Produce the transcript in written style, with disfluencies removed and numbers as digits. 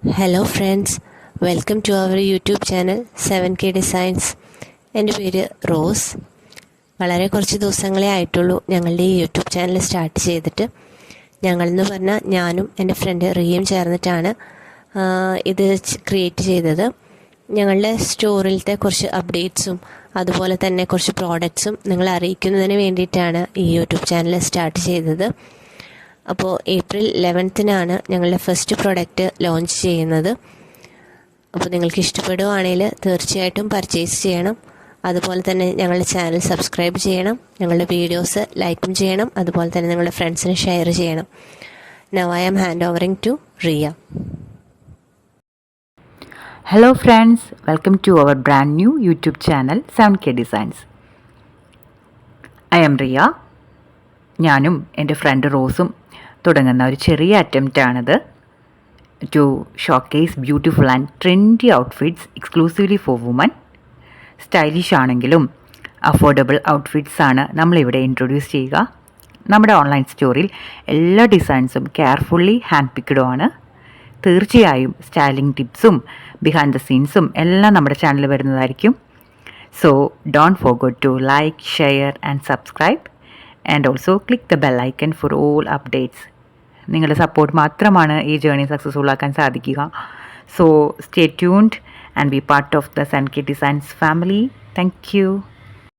Hello friends, welcome to our YouTube channel 7K designs. എൻ്റെ പേര് rose. വളരെ കുറച്ച് ദിവസങ്ങളേ ആയിട്ടുള്ളൂ ഞങ്ങളുടെ ഈ യൂട്യൂബ് ചാനൽ സ്റ്റാർട്ട് ചെയ്തിട്ട്. ഞങ്ങളെന്ന് പറഞ്ഞാൽ ഞാനും എൻ്റെ ഫ്രണ്ട് റിയയും ചേർന്നിട്ടാണ് ഇത് ക്രിയേറ്റ് ചെയ്തത്. ഞങ്ങളുടെ സ്റ്റോറിലത്തെ കുറച്ച് അപ്ഡേറ്റ്സും അതുപോലെ തന്നെ കുറച്ച് പ്രോഡക്റ്റ്സും നിങ്ങളെ അറിയിക്കുന്നതിന് വേണ്ടിയിട്ടാണ് ഈ യൂട്യൂബ് ചാനൽ സ്റ്റാർട്ട് ചെയ്തത്. അപ്പോൾ ഏപ്രിൽ 11-നാണ് ഞങ്ങളുടെ ഫസ്റ്റ് പ്രൊഡക്റ്റ് ലോഞ്ച് ചെയ്യുന്നത്. അപ്പോൾ നിങ്ങൾക്ക് ഇഷ്ടപ്പെടുകയാണെങ്കിൽ തീർച്ചയായിട്ടും പർച്ചേസ് ചെയ്യണം. അതുപോലെ തന്നെ ഞങ്ങളുടെ ചാനൽ സബ്സ്ക്രൈബ് ചെയ്യണം, ഞങ്ങളുടെ വീഡിയോസ് ലൈക്കും ചെയ്യണം, അതുപോലെ തന്നെ നിങ്ങളുടെ ഫ്രണ്ട്സിന് ഷെയർ ചെയ്യണം. Now I am hand overing to Riya. Hello friends, welcome to our brand new YouTube channel 7K Designs. I am Riya. ഞാനും എൻ്റെ ഫ്രണ്ട് റോസും തുടങ്ങുന്ന ഒരു ചെറിയ അറ്റംപ്റ്റാണിത്. To showcase beautiful and trendy outfits exclusively for women. Stylish ആണെങ്കിലും affordable ഔട്ട്ഫിറ്റ്സാണ് നമ്മളിവിടെ ഇൻട്രൊഡ്യൂസ് ചെയ്യുക. നമ്മുടെ ഓൺലൈൻ സ്റ്റോറിൽ എല്ലാ ഡിസൈൻസും കെയർഫുള്ളി ഹാൻഡ് പിക്ക്ഡുമാണ്. തീർച്ചയായും സ്റ്റൈലിംഗ് ടിപ്സും ബിഹൈൻഡ് ദ സീൻസും എല്ലാം നമ്മുടെ ചാനലിൽ വരുന്നതായിരിക്കും. So don't forget to like, share and subscribe and also click the bell icon for all updates. നിങ്ങളുടെ സപ്പോർട്ട് മാത്രമാണ് ഈ ജേർണി സക്സസ്ഫുൾ ആക്കാൻ സാധിക്കുക. So stay tuned and be part of the 7K designs family. Thank U.